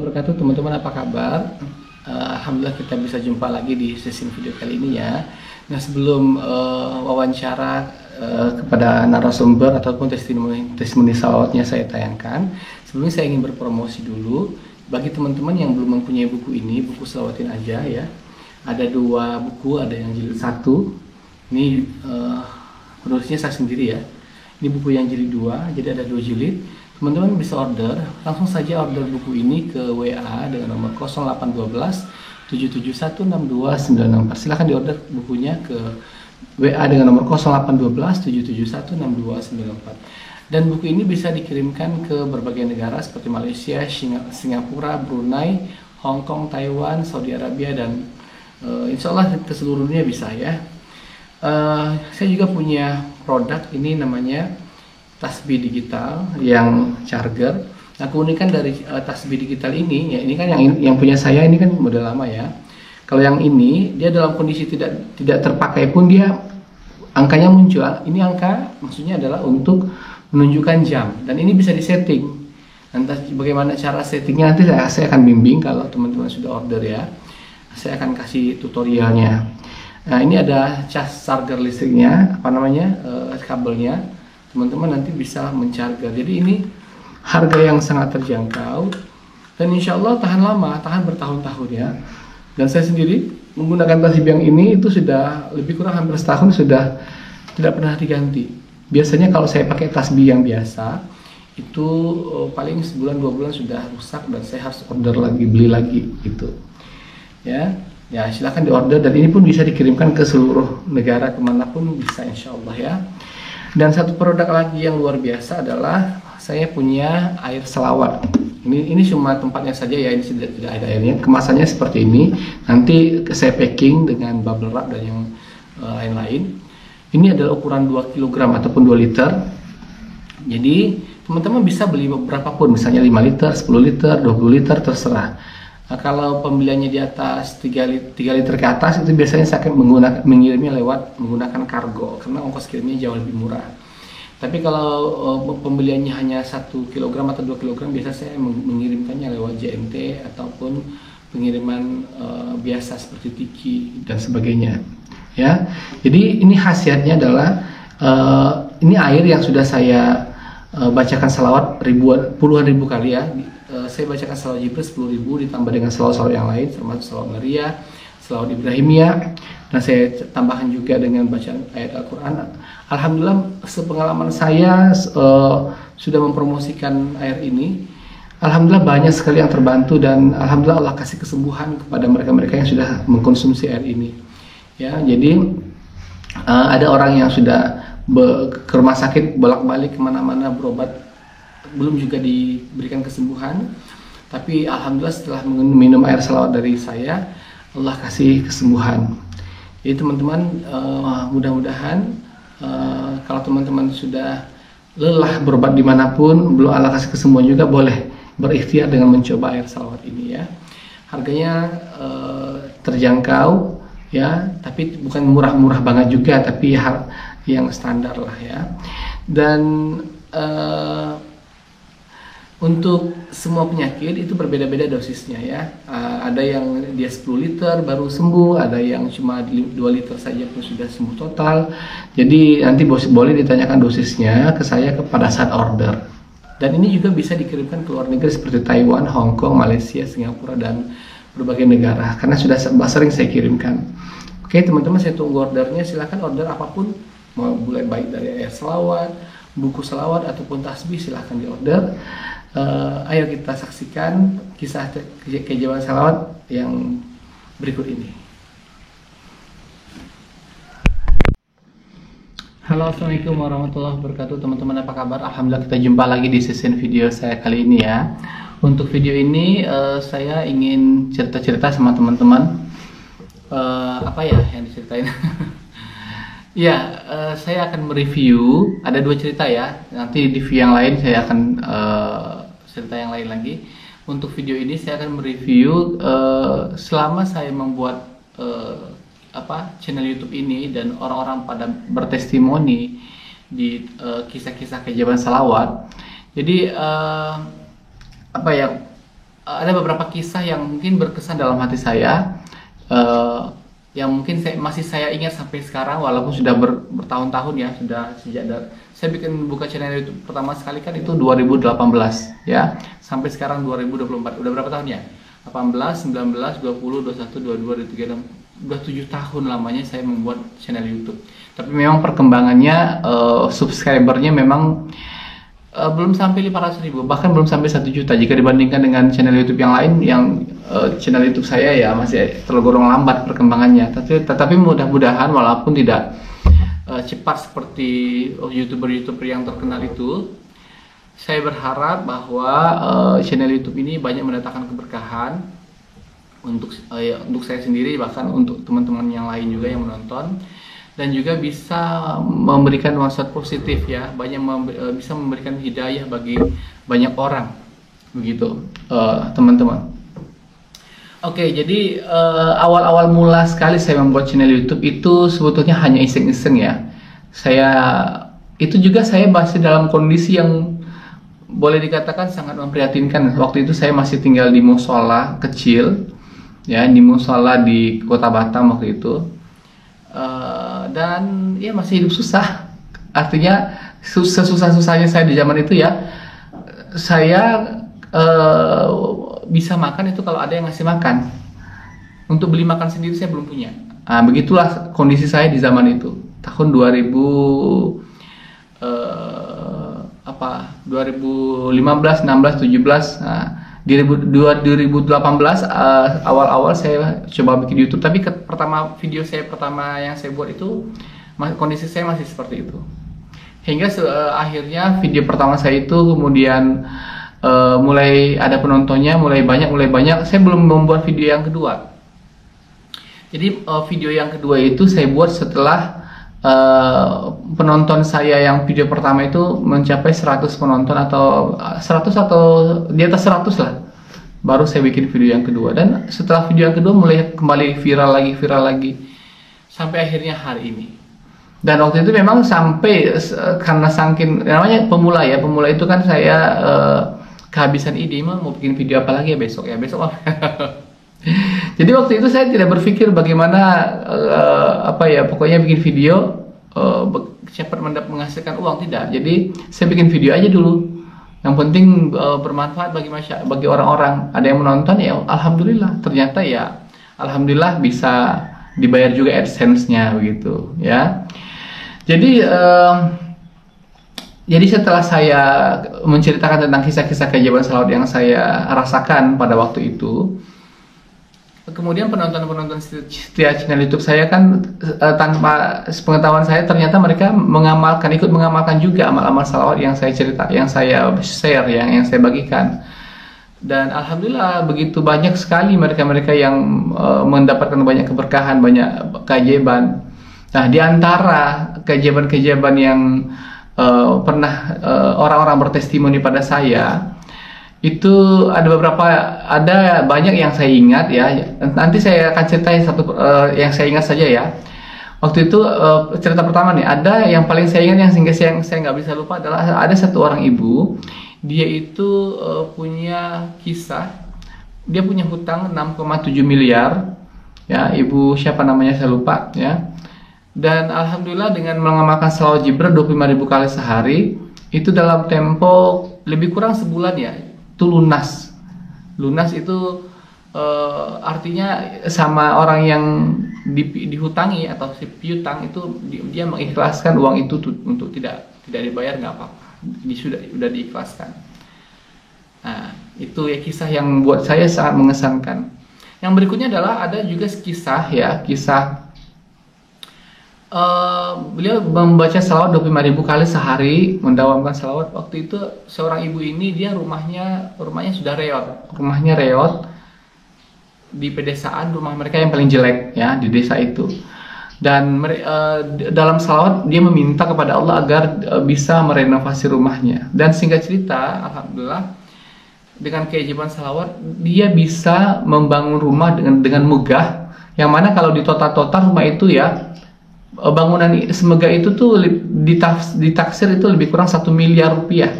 wabarakatuh, teman-teman, apa kabar? Alhamdulillah kita bisa jumpa lagi di sesi video kali ini ya. Nah, sebelum wawancara kepada narasumber ataupun testimoni salawatnya saya tayangkan, sebelumnya saya ingin berpromosi dulu bagi teman-teman yang belum mempunyai buku ini, buku Salawatin aja ya. Ada dua buku, ada yang jilid 1. Ini penulisnya saya sendiri ya. Ini buku yang jilid 2, jadi ada 2 jilid. Teman-teman bisa order, langsung saja order buku ini ke WA dengan nomor 0812 7716294. Silahkan diorder bukunya ke WA dengan nomor 0812 7716294. Dan buku ini bisa dikirimkan ke berbagai negara seperti Malaysia, Singapura, Brunei, Hong Kong, Taiwan, Saudi Arabia, dan insya Allah ke seluruh dunia bisa ya. Saya juga punya produk ini namanya tasbih digital yang charger. Nah, keunikan dari tasbih digital ini ya, ini kan yang punya saya ini kan model lama ya. Kalau yang ini dia dalam kondisi tidak terpakai pun dia angkanya muncul. Ini angka maksudnya adalah untuk menunjukkan jam, dan ini bisa disetting. Nanti bagaimana cara settingnya nanti saya akan bimbing kalau teman-teman sudah order ya. Saya akan kasih tutorialnya. Nah, ini ada cas charger listriknya, apa namanya, kabelnya. Teman-teman nanti bisa mencharger. Jadi ini harga yang sangat terjangkau dan insya Allah tahan lama, tahan bertahun-tahun ya. Dan saya sendiri menggunakan tasbih yang ini itu sudah lebih kurang hampir setahun, sudah tidak pernah diganti. Biasanya kalau saya pakai tasbih yang biasa itu paling sebulan 2 bulan sudah rusak dan saya harus order lagi, beli lagi gitu ya. Ya, silahkan diorder, dan ini pun bisa dikirimkan ke seluruh negara, kemanapun bisa insya Allah ya. Dan satu produk lagi yang luar biasa adalah saya punya air selawat. Ini cuma tempatnya saja ya, ini tidak ada airnya. Kemasannya seperti ini. Nanti saya packing dengan bubble wrap dan yang lain-lain. Ini adalah ukuran 2 kg ataupun 2 liter. Jadi teman-teman bisa beli berapapun, misalnya 5 liter, 10 liter, 20 liter, terserah. Nah, kalau pembeliannya di atas 3 liter ke atas itu biasanya saya akan mengirimnya menggunakan kargo karena ongkos kirimnya jauh lebih murah. Tapi kalau pembeliannya hanya 1 kg atau 2 kg, biasa saya mengirimkannya lewat JNT ataupun pengiriman biasa seperti Tiki dan sebagainya. Ya, jadi ini khasiatnya adalah ini air yang sudah saya bacakan salawat puluhan ribu kali ya. Saya bacakan salawat Jibril 10.000 ditambah dengan salawat-salawat yang lain termasuk salawat Maria, salawat Ibrahimiyah, dan saya tambahkan juga dengan bacaan ayat Al-Quran. Alhamdulillah, sepengalaman saya sudah mempromosikan air ini, alhamdulillah banyak sekali yang terbantu, dan alhamdulillah Allah kasih kesembuhan kepada mereka-mereka yang sudah mengkonsumsi air ini. Ya, jadi ada orang yang sudah ke rumah sakit bolak-balik kemana-mana berobat, belum juga diberikan kesembuhan, tapi alhamdulillah setelah minum air selawat dari saya, Allah kasih kesembuhan. Jadi teman-teman, mudah-mudahan kalau teman-teman sudah lelah berobat dimanapun, belum Allah kasih kesembuhan juga, boleh berikhtiar dengan mencoba air selawat ini ya. Harganya terjangkau ya, tapi bukan murah-murah banget juga, tapi yang standar lah ya. Dan untuk semua penyakit itu berbeda-beda dosisnya ya. Ada yang dia 10 liter baru sembuh, ada yang cuma 2 liter saja pun sudah sembuh total. Jadi nanti boleh ditanyakan dosisnya ke saya pada saat order. Dan ini juga bisa dikirimkan ke luar negeri seperti Taiwan, Hong Kong, Malaysia, Singapura, dan berbagai negara, karena sudah sering saya kirimkan. Oke teman-teman, saya tunggu ordernya. Silahkan order apapun, mau mulai baik dari air selawat, buku selawat, ataupun tasbih, silahkan diorder. Ayo kita saksikan kisah keajaiban salawat yang berikut ini. Halo, assalamualaikum warahmatullahi wabarakatuh, teman-teman, apa kabar? Alhamdulillah kita jumpa lagi di sesi video saya kali ini ya. Untuk video ini saya ingin cerita-cerita sama teman-teman. Apa ya yang diceritain? Ya, saya akan mereview, ada 2 cerita ya. Nanti di video yang lain saya akan cerita yang lain lagi. Untuk video ini saya akan mereview selama saya membuat channel YouTube ini, dan orang-orang pada bertestimoni di kisah-kisah keajaiban salawat. Jadi ada beberapa kisah yang mungkin berkesan dalam hati saya, eh, yang mungkin masih saya ingat sampai sekarang walaupun sudah bertahun-tahun ya, sudah sejak saya bikin buka channel YouTube pertama sekali kan itu 2018 ya, sampai sekarang 2024 udah berapa tahun ya? 18, 19, 20, 21, 22, 23, udah 7 tahun lamanya saya membuat channel YouTube. Tapi memang perkembangannya subscribernya memang belum sampai 500.000, bahkan belum sampai 1 juta jika dibandingkan dengan channel YouTube yang lain. Yang channel YouTube saya ya masih tergolong lambat perkembangannya. Tetapi mudah-mudahan walaupun tidak cepat seperti YouTuber-YouTuber yang terkenal itu, saya berharap bahwa channel YouTube ini banyak mendatangkan keberkahan untuk saya sendiri, bahkan untuk teman-teman yang lain juga yang menonton, dan juga bisa memberikan nuansa positif ya, bisa memberikan hidayah bagi banyak orang, begitu teman-teman. Oke, jadi awal-awal mula sekali saya membuat channel YouTube itu sebetulnya hanya iseng-iseng ya. Itu juga saya masih dalam kondisi yang boleh dikatakan sangat memprihatinkan. Waktu itu saya masih tinggal di musola kecil, ya, di musola di Kota Batam waktu itu. Dan ya masih hidup susah. Artinya sesusah-susahnya saya di zaman itu ya, saya bisa makan itu kalau ada yang ngasih makan. Untuk beli makan sendiri saya belum punya. Nah, begitulah kondisi saya di zaman itu. Tahun 2015, 16, 17. Nah, di 2018 awal-awal saya coba bikin YouTube, tapi video saya pertama yang saya buat itu kondisi saya masih seperti itu. Hingga akhirnya video pertama saya itu kemudian mulai ada penontonnya, mulai banyak. Saya belum membuat video yang kedua. Jadi video yang kedua itu saya buat setelah penonton saya yang video pertama itu mencapai 100 penonton atau 100 atau di atas 100 lah, baru saya bikin video yang kedua. Dan setelah video yang kedua mulai kembali viral lagi sampai akhirnya hari ini. Dan waktu itu memang sampai karena saking namanya pemula itu kan saya kehabisan ide, mau bikin video apa lagi ya besok. Jadi waktu itu saya tidak berpikir bagaimana pokoknya bikin video cepat menghasilkan uang, tidak. Jadi saya bikin video aja dulu. Yang penting bermanfaat bagi orang-orang. Ada yang menonton ya, alhamdulillah. Ternyata ya, alhamdulillah bisa dibayar juga AdSense-nya begitu ya. Jadi setelah saya menceritakan tentang kisah-kisah keajaiban salawat yang saya rasakan pada waktu itu, kemudian penonton-penonton setia channel YouTube saya kan tanpa pengetahuan saya ternyata mereka ikut mengamalkan juga amal-amal salawat yang saya share, yang saya bagikan. Dan alhamdulillah begitu banyak sekali mereka-mereka yang mendapatkan banyak keberkahan, banyak keajaiban. Nah, di antara keajaiban-keajaiban yang pernah orang-orang bertestimoni pada saya, itu ada banyak yang saya ingat ya. Nanti saya akan ceritain satu yang saya ingat saja ya. Waktu itu cerita pertama nih, ada yang paling saya ingat yang saya nggak bisa lupa adalah ada satu orang ibu. Dia itu punya kisah, dia punya hutang 6,7 miliar ya. Ibu siapa namanya saya lupa ya. Dan alhamdulillah dengan mengamalkan selawat Jibril 25.000 kali sehari, itu dalam tempo lebih kurang sebulan ya, itu lunas. Lunas itu artinya sama orang yang dihutangi atau si piutang itu dia mengikhlaskan uang itu untuk tidak dibayar, nggak apa-apa, sudah diikhlaskan. Nah, itu ya kisah yang buat saya sangat mengesankan. Yang berikutnya adalah ada juga kisah beliau membaca salawat 25.000 kali sehari, mendawamkan salawat. Waktu itu seorang ibu ini, dia rumahnya sudah reot. Rumahnya reot di pedesaan, rumah mereka yang paling jelek ya di desa itu. Dan dalam salawat dia meminta kepada Allah agar bisa merenovasi rumahnya. Dan singkat cerita, alhamdulillah dengan keajaiban salawat dia bisa membangun rumah dengan megah, yang mana kalau di total rumah itu ya, bangunan semegah itu tuh ditaksir itu lebih kurang 1 miliar rupiah.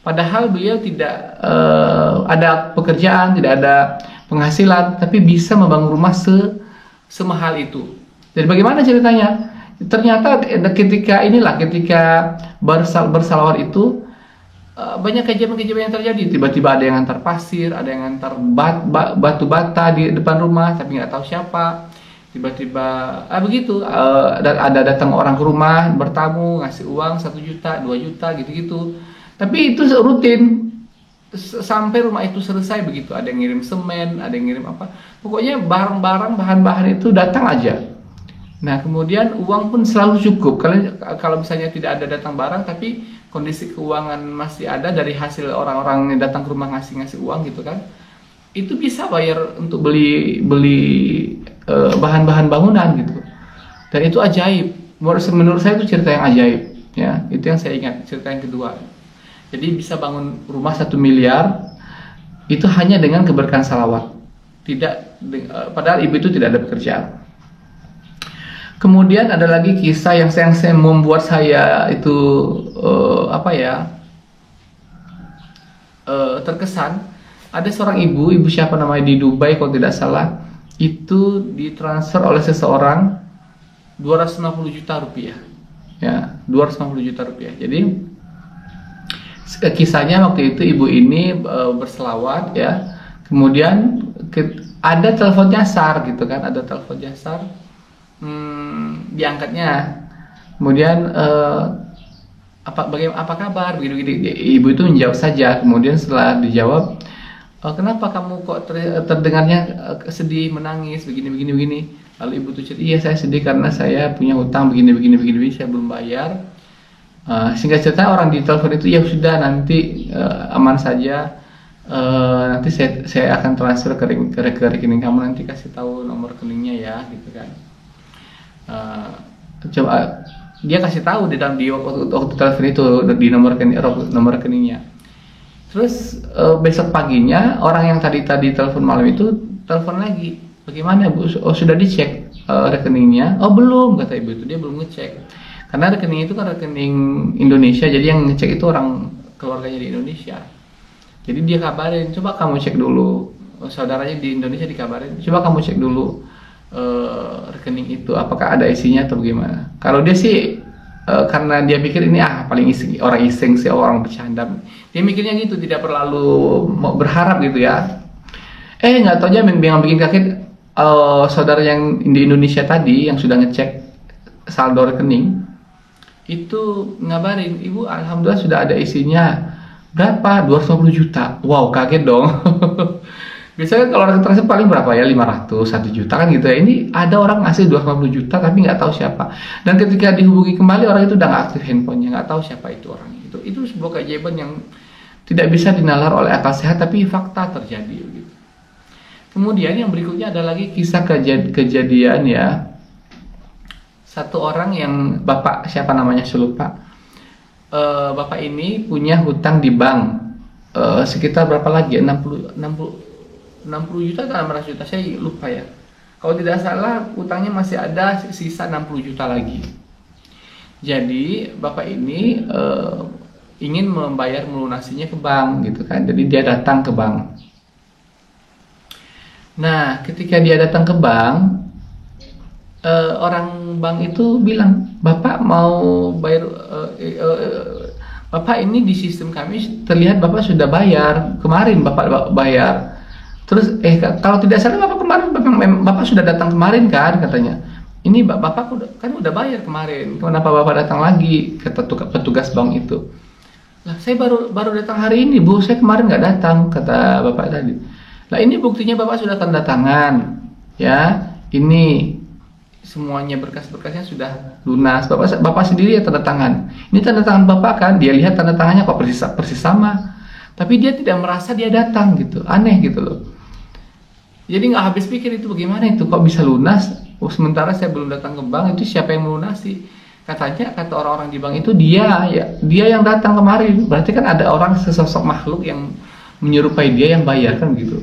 Padahal beliau tidak ada pekerjaan, tidak ada penghasilan, tapi bisa membangun rumah semahal itu. Jadi bagaimana ceritanya? Ternyata ketika bersalawat itu banyak kejadian-kejadian yang terjadi. Tiba-tiba ada yang antar pasir, ada yang antar batu bata di depan rumah, tapi nggak tahu siapa. Tiba-tiba begitu, ada datang orang ke rumah bertamu, ngasih uang 1 juta, 2 juta gitu-gitu. Tapi itu rutin sampai rumah itu selesai begitu. Ada yang ngirim semen, ada yang ngirim apa. Pokoknya barang-barang, bahan-bahan itu datang aja. Nah, kemudian uang pun selalu cukup. Kalau misalnya tidak ada datang barang, tapi kondisi keuangan masih ada dari hasil orang-orang yang datang ke rumah ngasih uang gitu kan, itu bisa bayar untuk beli bahan-bahan bangunan gitu. Dan itu ajaib. Menurut saya itu cerita yang ajaib. Ya, itu yang saya ingat, cerita yang kedua. Jadi bisa bangun rumah 1 miliar itu hanya dengan keberkahan salawat. Padahal ibu itu tidak ada pekerjaan. Kemudian ada lagi kisah yang membuat saya itu terkesan. Ada seorang ibu siapa namanya di Dubai kalau tidak salah, itu ditransfer oleh seseorang 250 juta rupiah. Ya, 250 juta rupiah. Jadi kisahnya waktu itu ibu ini berselawat ya, kemudian ada telepon nyasar gitu kan, ada telepon nyasar, diangkatnya, kemudian apa kabar begini, ibu itu menjawab saja. Kemudian setelah dijawab, kenapa kamu kok terdengarnya sedih, menangis begini, lalu ibu tuh cerita, iya saya sedih karena saya punya hutang begini, saya belum bayar. Singkat cerita orang di telepon itu, ya sudah nanti aman saja, nanti saya akan transfer ke rekening kamu, nanti kasih tahu nomor rekeningnya ya gitu kan. Coba dia kasih tahu di waktu telepon itu di nomor rekeningnya. Terus besok paginya orang yang tadi telepon malam itu telepon lagi, bagaimana Bu? Oh sudah dicek rekeningnya? Oh belum, kata ibu itu, dia belum ngecek. Karena rekening itu kan rekening Indonesia, jadi yang ngecek itu orang keluarganya di Indonesia. Jadi dia kabarin, coba kamu cek dulu, saudaranya di Indonesia dikabarin, coba kamu cek dulu rekening itu apakah ada isinya atau bagaimana. Kalau dia sih karena dia pikir ini paling orang iseng sih, orang bercanda, dia mikirnya gitu, tidak terlalu berharap gitu ya. Nggak tahu aja yang bikin kaget, saudara yang di Indonesia tadi yang sudah ngecek saldo rekening itu ngabarin, ibu alhamdulillah sudah ada isinya. Berapa? 250 juta. Wow, kaget dong. Biasanya kalau orang transfer paling berapa ya, 500, 1 juta kan gitu ya. Ini ada orang ngasih 250 juta tapi nggak tahu siapa. Dan ketika dihubungi kembali orang itu udah nggak aktif handphonenya, nggak tahu siapa itu orang itu. Itu sebuah keajaiban yang tidak bisa dinalar oleh akal sehat, tapi fakta terjadi gitu. Kemudian yang berikutnya ada lagi kisah kejadian ya. Satu orang yang bapak, siapa namanya saya lupa. Bapak ini punya hutang di bank sekitar berapa lagi? 60 juta atau 600 juta, saya lupa ya. Kalau tidak salah hutangnya masih ada sisa 60 juta lagi. Jadi bapak ini ingin melunasinya ke bank gitu kan. Jadi dia datang ke bank. Nah, ketika dia datang ke bank, orang bank itu bilang, Bapak mau bayar, Bapak ini di sistem kami terlihat Bapak sudah bayar, kemarin Bapak bayar. Terus, kalau tidak salah Bapak kemarin, Bapak sudah datang kemarin kan, katanya. Ini Bapak kan udah bayar kemarin, kenapa Bapak datang lagi, kata petugas bank itu. Lah, saya baru datang hari ini Bu, saya kemarin nggak datang, kata Bapak tadi. Lah, ini buktinya Bapak sudah tanda tangan, ya, ini semuanya berkas-berkasnya sudah lunas. Bapak sendiri ya tanda tangan. Ini tanda tangan Bapak kan? Dia lihat tanda tangannya kok persis sama. Tapi dia tidak merasa dia datang gitu. Aneh gitu loh. Jadi nggak habis pikir itu bagaimana itu kok bisa lunas? Sementara saya belum datang ke bank, itu siapa yang melunasi? Katanya kata orang-orang di bank itu dia yang datang kemarin. Berarti kan ada orang sesosok makhluk yang menyerupai dia yang bayar kan gitu.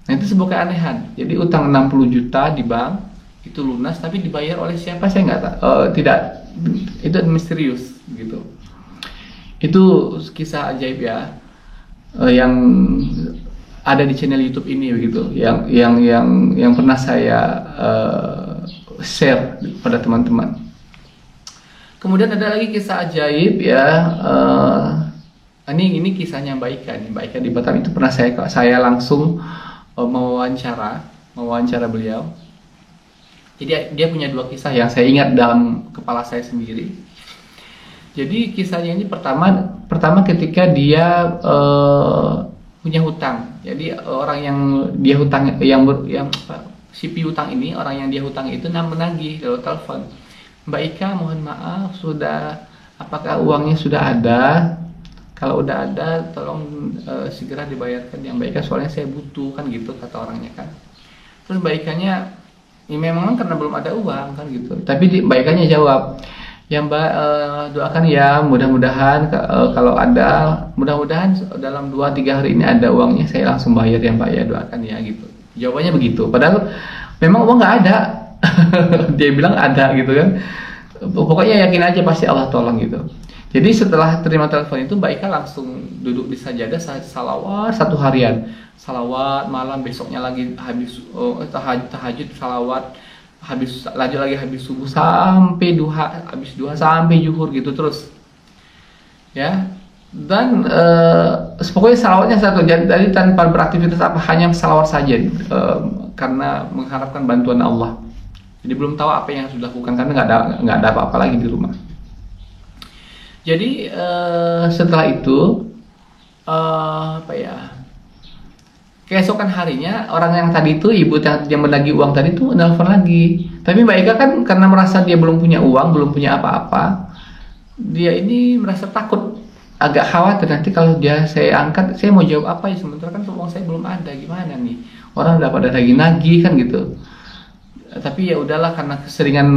Nah itu sebuah keanehan. Jadi utang 60 juta di bank itu lunas tapi dibayar oleh siapa saya nggak tahu, tidak, itu misterius gitu. Itu kisah ajaib ya, yang ada di channel YouTube ini begitu, yang pernah saya share pada teman-teman. Kemudian ada lagi kisah ajaib ya, ini kisahnya Mbak Ika di Batam. Itu pernah saya langsung mewawancara beliau. Jadi dia punya dua kisah yang saya ingat dalam kepala saya sendiri. Jadi kisahnya ini pertama ketika dia punya hutang. Jadi orang yang dia hutang, si piutang ini, orang yang dia hutang itu menagih lewat telepon. Mbak Ika, mohon maaf, apakah uangnya sudah ada? Kalau udah ada, tolong segera dibayarkan yang Mbak Ika, soalnya saya butuh, kan gitu kata orangnya kan. Terus Mbak Ikanya, ya memang karena belum ada uang kan gitu. Tapi Mbak Ikanya jawab, ya Mbak, doakan ya, mudah-mudahan kalau ada, mudah-mudahan dalam 2-3 hari ini ada uangnya, saya langsung bayar ya Mbak ya, doakan ya gitu. Jawabannya begitu. Padahal memang uang nggak ada. Dia bilang ada gitu kan. Pokoknya yakin aja pasti Allah tolong gitu. Jadi setelah terima telepon itu, Mbak Ika langsung duduk di sajadah salawat 1 harian. Salawat malam, besoknya lagi habis tahajud salawat, lanjut lagi habis subuh sampai duha, habis duha sampai zuhur gitu terus. Ya. Dan pokoknya salawatnya satu, jadi tanpa beraktivitas apa, hanya salawat saja karena mengharapkan bantuan Allah. Jadi belum tahu apa yang harus dilakukan karena nggak ada apa-apa lagi di rumah. Jadi setelah itu keesokan harinya orang yang tadi itu, ibu yang menagih uang tadi itu nelfon lagi. Tapi Mbak Ika kan karena merasa dia belum punya uang, belum punya apa-apa, dia ini merasa takut, agak khawatir nanti kalau saya angkat, saya mau jawab apa ya, sementara kan uang saya belum ada, gimana nih, orang udah pada lagi nagih kan gitu. Tapi ya udahlah, karena keseringan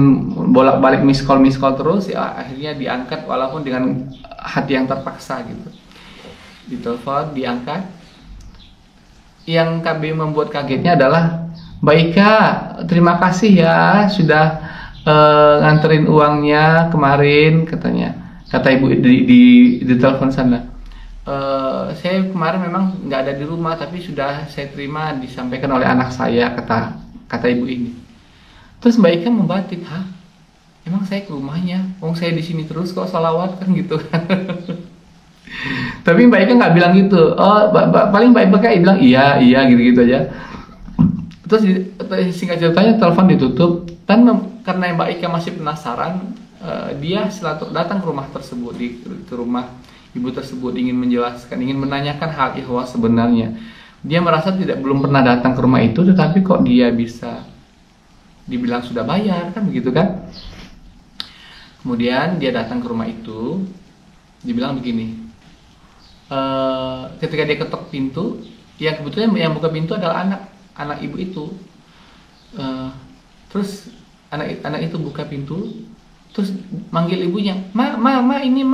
bolak-balik miss call terus, ya akhirnya diangkat walaupun dengan hati yang terpaksa gitu. Ditelepon, diangkat. Yang KB membuat kagetnya adalah, Mbak Ika, terima kasih ya sudah nganterin uangnya kemarin, kata ibu di telepon sana. Saya kemarin memang nggak ada di rumah, tapi sudah saya terima, disampaikan oleh anak saya, kata ibu ini. Terus Mbak Ika membatin, emang saya ke rumahnya, saya di sini terus kok salawat kan gitu kan. Tapi Mbak Ika nggak bilang gitu. Paling Mbak Ika bilang iya gitu aja. Terus singkat ceritanya telepon ditutup, dan karena Mbak Ika masih penasaran, dia datang ke rumah tersebut, ke rumah ibu tersebut, ingin menjelaskan, ingin menanyakan hal ihwal sebenarnya. Dia merasa belum pernah datang ke rumah itu, tetapi kok dia bisa dibilang sudah bayar kan begitu kan. Kemudian dia datang ke rumah itu, dibilang begini, ketika dia ketok pintu, ya kebetulan yang buka pintu adalah anak ibu itu. Terus anak itu buka pintu, terus manggil ibunya, ma ini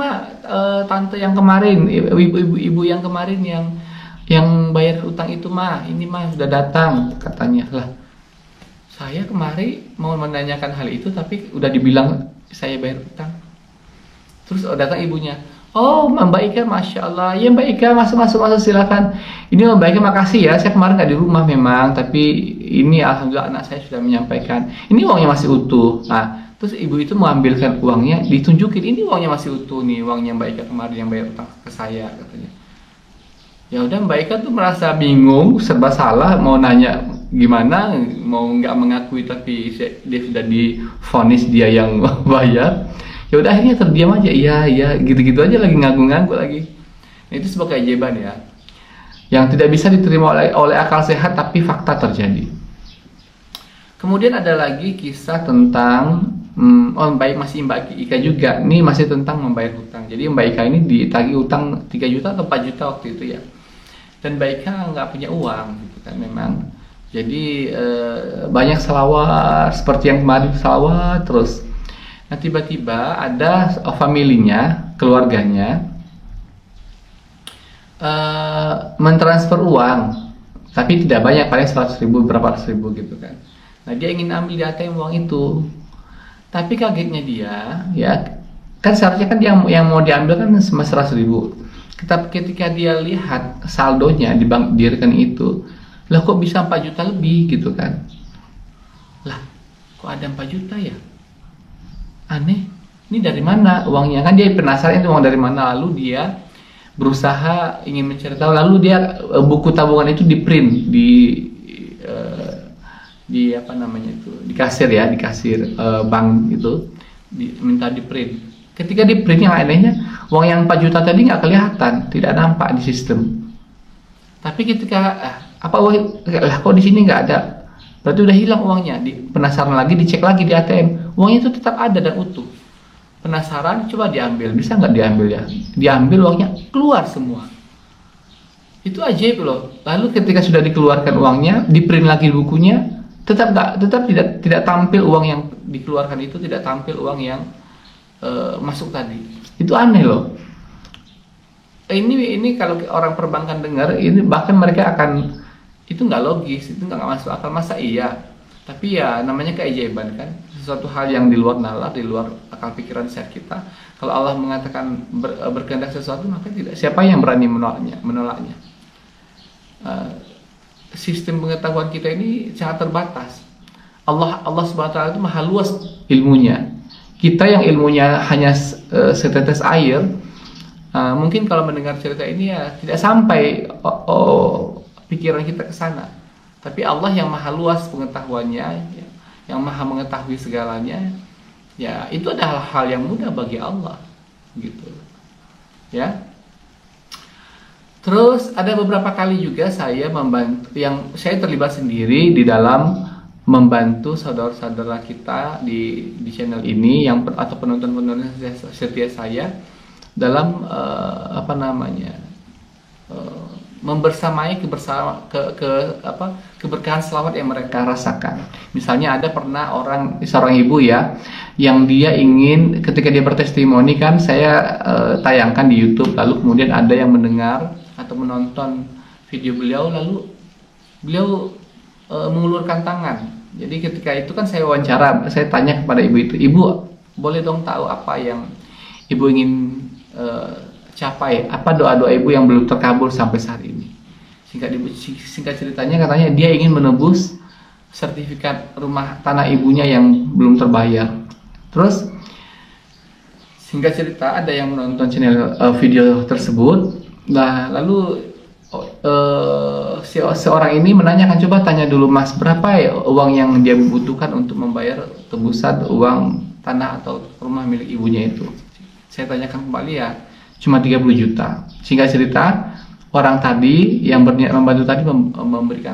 tante yang kemarin, ibu yang kemarin yang bayar utang itu, ini sudah datang, katanya. Lah, saya kemarin mau menanyakan hal itu, tapi udah dibilang saya bayar utang. Terus datang ibunya, oh Mbak Ika, Masya Allah, ya Mbak Ika, masuk silakan. Ini Mbak Ika, makasih ya, saya kemarin nggak di rumah memang, tapi ini alhamdulillah anak saya sudah menyampaikan, ini uangnya masih utuh. Nah, terus ibu itu mengambilkan uangnya, ditunjukin, ini uangnya masih utuh nih, uangnya Mbak Ika kemarin yang bayar utang ke saya, katanya. Ya udah, Mbak Ika tuh merasa bingung, serba salah, mau nanya gimana, mau nggak mengakui, tapi dia sudah divonis dia yang bayar. Ya udah, akhirnya terdiam aja, iya gitu aja, lagi nganggu lagi. Nah, itu sebuah keajaiban ya, yang tidak bisa diterima oleh akal sehat, tapi fakta terjadi. Kemudian ada lagi kisah tentang masih Mbak Ika juga, ini masih tentang membayar hutang. Jadi Mbak Ika ini ditagih hutang 3 juta atau 4 juta waktu itu ya, dan Mbak Ika nggak punya uang gitu kan memang. Jadi banyak salawat, seperti yang kemarin salawat terus. Nah, tiba-tiba ada familinya, keluarganya mentransfer uang, tapi tidak banyak, paling 100.000, berapa ratus ribu gitu kan. Nah, dia ingin ambil di ATM uang itu, tapi kagetnya dia, ya, kan seharusnya kan yang mau diambil kan cuma 100.000. Ketika dia lihat saldonya di bank di rekening itu, lah kok bisa 4 juta lebih gitu kan? Lah, kok ada 4 juta ya? Aneh. Ini dari mana uangnya? Kan dia penasaran itu uang dari mana, lalu dia berusaha ingin mencari tahu, lalu dia buku tabungan itu di print di apa namanya itu, di kasir ya, di kasir bank itu minta di print. Ketika di print, yang anehnya uang yang 4 juta tadi nggak kelihatan, tidak nampak di sistem. Tapi ketika apa uang lah kok di sini nggak ada, berarti udah hilang uangnya. Penasaran lagi, dicek lagi di ATM, uangnya itu tetap ada dan utuh. Penasaran, coba diambil, bisa nggak diambil ya? Diambil, uangnya keluar semua. Itu ajaib loh. Lalu ketika sudah dikeluarkan uangnya, di print lagi bukunya, tetap tidak tampil uang yang dikeluarkan itu, tidak tampil uang yang masuk tadi. Itu aneh loh. Ini kalau orang perbankan dengar, ini bahkan mereka akan, itu nggak logis, itu nggak masuk akal, masa iya? Tapi ya namanya keajaiban kan, sesuatu hal yang di luar nalar, di luar akal pikiran sehat kita. Kalau Allah mengatakan berkehendak sesuatu, maka tidak, siapa yang berani menolaknya? Sistem pengetahuan kita ini sangat terbatas. Allah Subhanahu wa taala itu maha luas ilmunya. Kita yang ilmunya hanya setetes air, mungkin kalau mendengar cerita ini ya tidak sampai pikiran kita ke sana. Tapi Allah yang maha luas pengetahuannya, yang maha mengetahui segalanya, ya itu adalah hal yang mudah bagi Allah, gitu. Ya. Terus ada beberapa kali juga saya membantu, yang saya terlibat sendiri di dalam membantu saudara-saudara kita di channel ini, yang atau penonton-penonton setia saya dalam membersamai keberkahan selawat yang mereka rasakan. Misalnya ada pernah seorang ibu ya, yang dia ingin, ketika dia bertestimoni kan saya tayangkan di YouTube, lalu kemudian ada yang mendengar atau menonton video beliau, lalu beliau mengulurkan tangan. Jadi ketika itu kan saya wawancara, saya tanya kepada ibu itu, "Ibu, boleh dong tahu apa yang ibu ingin capai, apa doa-doa ibu yang belum terkabul sampai saat ini?" Singkat ceritanya, katanya dia ingin menebus sertifikat rumah tanah ibunya yang belum terbayar. Terus singkat cerita, ada yang menonton channel video tersebut. Nah, lalu seorang ini menanyakan, "Coba tanya dulu Mas, berapa ya uang yang dia butuhkan untuk membayar tebusan uang tanah atau rumah milik ibunya itu?" Saya tanyakan kembali, ya cuma 30 juta. Singkat cerita, orang tadi yang berniat membantu tadi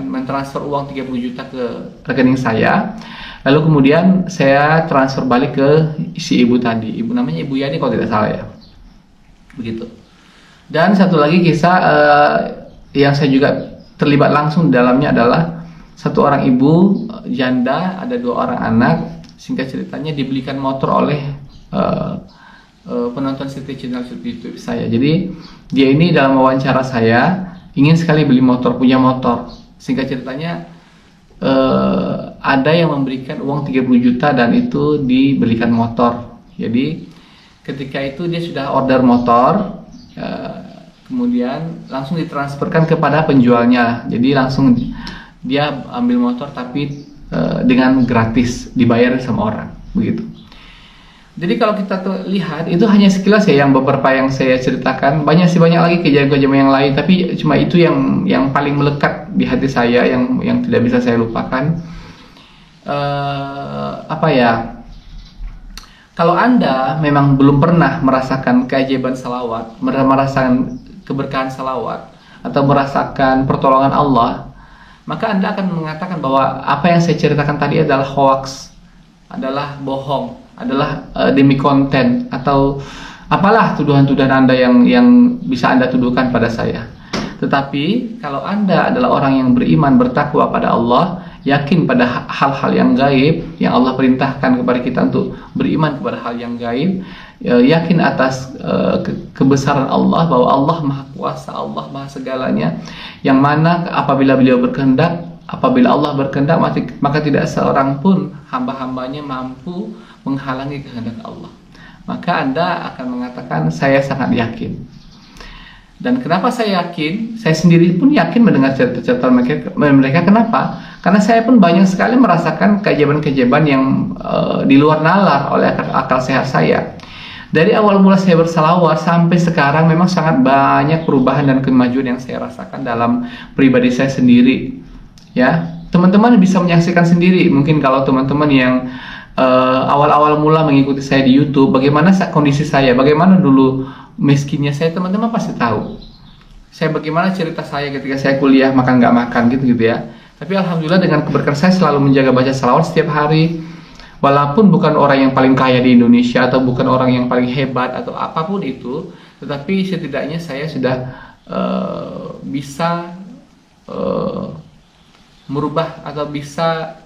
mentransfer uang 30 juta ke rekening saya. Lalu kemudian saya transfer balik ke si ibu tadi. Ibu namanya Ibu Yani kalau tidak salah ya. Begitu. Dan satu lagi kisah yang saya juga terlibat langsung di dalamnya adalah satu orang ibu janda, ada 2 orang anak. Singkat ceritanya dibelikan motor oleh penonton setia channel YouTube saya. Jadi dia ini dalam wawancara saya ingin sekali beli motor, punya motor. Singkat ceritanya ada yang memberikan uang 30 juta dan itu dibelikan motor. Jadi ketika itu dia sudah order motor, kemudian langsung ditransferkan kepada penjualnya. Jadi langsung dia ambil motor tapi dengan gratis, dibayar sama orang, begitu. Jadi kalau kita tuh lihat, itu hanya sekilas ya, yang beberapa yang saya ceritakan. Banyak lagi kejadian-kejadian yang lain, tapi cuma itu yang paling melekat di hati saya, yang tidak bisa saya lupakan. Kalau Anda memang belum pernah merasakan keajaiban salawat, merasakan keberkahan salawat, atau merasakan pertolongan Allah, maka Anda akan mengatakan bahwa apa yang saya ceritakan tadi adalah hoax, adalah bohong, adalah demi konten, atau apalah tuduhan-tuduhan Anda yang bisa Anda tuduhkan pada saya. Tetapi kalau Anda adalah orang yang beriman, bertakwa pada Allah, yakin pada hal-hal yang gaib yang Allah perintahkan kepada kita untuk beriman kepada hal yang gaib, yakin atas kebesaran Allah, bahwa Allah Maha Kuasa, Allah Maha segalanya, yang mana apabila beliau berkehendak, apabila Allah berkehendak, maka tidak seorang pun hamba-hambanya mampu menghalangi kehendak Allah. maka Anda akan mengatakan saya sangat yakin. Dan kenapa saya yakin? Saya sendiri pun yakin mendengar cerita-cerita mereka. Kenapa? Karena saya pun banyak sekali merasakan keajaiban-keajaiban yang di luar nalar oleh akal sehat saya. Dari awal mula saya bersalawat sampai sekarang memang sangat banyak perubahan dan kemajuan yang saya rasakan dalam pribadi saya sendiri. Ya, teman-teman bisa menyaksikan sendiri. Mungkin kalau teman-teman yang awal-awal mula mengikuti saya di YouTube, bagaimana kondisi saya, bagaimana dulu miskinnya saya, teman-teman pasti tahu. Saya bagaimana cerita saya ketika saya kuliah makan nggak makan gitu ya. Tapi alhamdulillah dengan keberkahan saya selalu menjaga baca salawat setiap hari. Walaupun bukan orang yang paling kaya di Indonesia atau bukan orang yang paling hebat atau apapun itu, tetapi setidaknya saya sudah bisa merubah atau bisa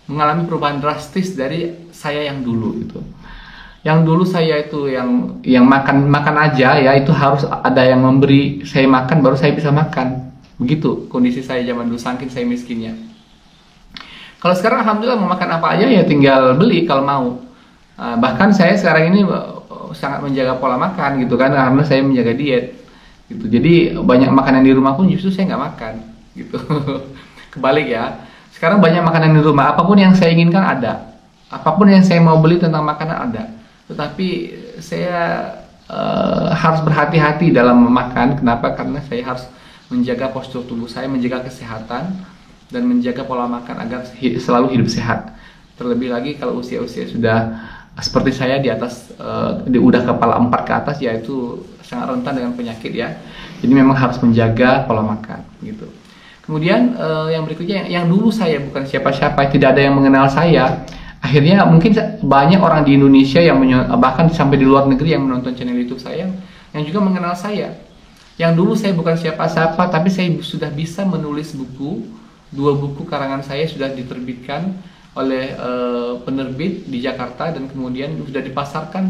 mengalami perubahan drastis dari saya yang dulu gitu. Yang dulu saya itu yang makan aja ya, itu harus ada yang memberi saya makan baru saya bisa makan. Begitu kondisi saya zaman dulu, saking saya miskinnya. Kalau sekarang alhamdulillah mau makan apa aja ya tinggal beli kalau mau. Bahkan saya sekarang ini sangat menjaga pola makan gitu kan, karena saya menjaga diet gitu. Jadi banyak makanan di rumah pun justru saya nggak makan gitu. Kebalik ya. Sekarang banyak makanan di rumah, apapun yang saya inginkan ada. Apapun yang saya mau beli tentang makanan ada. Tetapi saya harus berhati-hati dalam memakan. Kenapa? Karena saya harus menjaga postur tubuh saya, menjaga kesehatan, dan menjaga pola makan agar selalu hidup sehat. Terlebih lagi kalau usia-usia sudah seperti saya di atas, udah kepala 4 ke atas, yaitu sangat rentan dengan penyakit ya. Jadi memang harus menjaga pola makan gitu. Kemudian yang berikutnya, yang dulu saya bukan siapa-siapa, tidak ada yang mengenal saya. Akhirnya mungkin banyak orang di Indonesia yang bahkan sampai di luar negeri yang menonton channel YouTube saya yang juga mengenal saya. Yang dulu saya bukan siapa-siapa, tapi saya sudah bisa menulis buku. 2 buku karangan saya sudah diterbitkan oleh penerbit di Jakarta dan kemudian sudah dipasarkan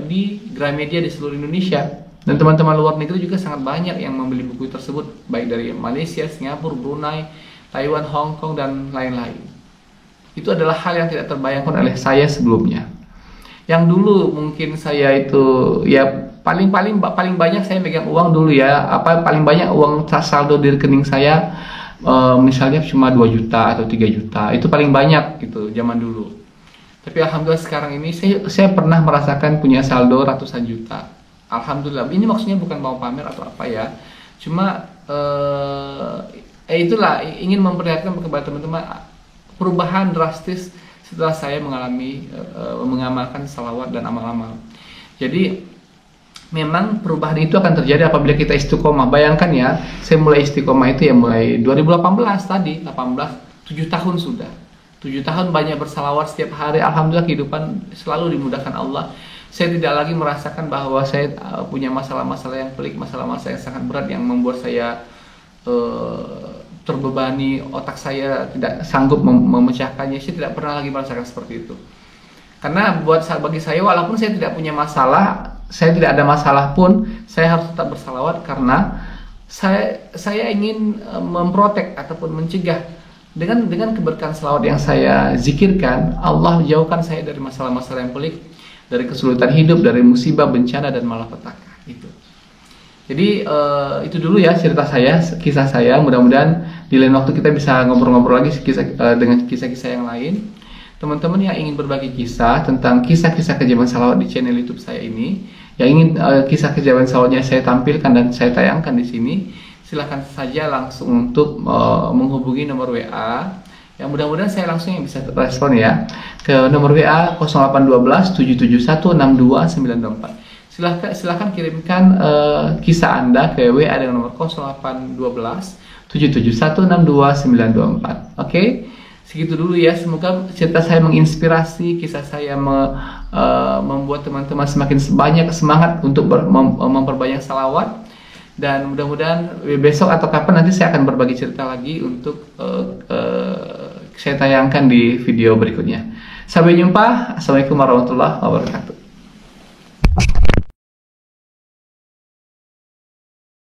di Gramedia di seluruh Indonesia. Dan teman-teman luar negeri juga sangat banyak yang membeli buku tersebut, baik dari Malaysia, Singapura, Brunei, Taiwan, Hong Kong, dan lain-lain. Itu adalah hal yang tidak terbayangkan oleh saya sebelumnya. Yang dulu mungkin saya itu ya paling banyak saya megang uang dulu ya, paling banyak uang saldo di rekening saya misalnya cuma 2 juta atau 3 juta. Itu paling banyak gitu zaman dulu. Tapi alhamdulillah sekarang ini saya pernah merasakan punya saldo ratusan juta. Alhamdulillah. Ini maksudnya bukan mau pamer atau apa ya. Cuma itulah ingin memperlihatkan kepada teman-teman perubahan drastis setelah saya mengamalkan salawat dan amal-amal. Jadi memang perubahan itu akan terjadi apabila kita istiqomah. Bayangkan ya, saya mulai istiqomah itu ya mulai 2018 tadi, 7 tahun sudah. 7 tahun banyak bersalawat setiap hari. Alhamdulillah kehidupan selalu dimudahkan Allah. Saya tidak lagi merasakan bahwa saya punya masalah-masalah yang pelik, masalah-masalah yang sangat berat yang membuat saya terbebani, otak saya tidak sanggup memecahkannya. Saya tidak pernah lagi merasakan seperti itu. Karena bagi saya, walaupun saya tidak punya masalah, saya tidak ada masalah pun, saya harus tetap bersalawat karena saya ingin memprotek ataupun mencegah dengan keberkahan salawat yang saya zikirkan, Allah jauhkan saya dari masalah-masalah yang pelik, dari kesulitan hidup, dari musibah, bencana, dan malapetaka. Gitu. Jadi itu dulu ya cerita saya, kisah saya. Mudah-mudahan di lain waktu kita bisa ngobrol-ngobrol lagi dengan kisah-kisah yang lain. Teman-teman yang ingin berbagi kisah tentang kisah-kisah keajaiban salawat di channel YouTube saya ini, yang ingin kisah keajaiban salawatnya saya tampilkan dan saya tayangkan di sini, silahkan saja langsung untuk menghubungi nomor WA. Yang mudah-mudahan saya langsung yang bisa respon ya ke nomor WA 0812 771 6294. Silahkan kirimkan kisah Anda ke WA dengan nomor 0812 771 62924. Oke, segitu dulu ya. Semoga cerita saya menginspirasi, kisah saya membuat teman-teman semakin banyak semangat untuk memperbanyak salawat. Dan mudah-mudahan besok atau kapan nanti saya akan berbagi cerita lagi untuk saya tayangkan di video berikutnya. Sampai jumpa. Assalamualaikum warahmatullahi wabarakatuh.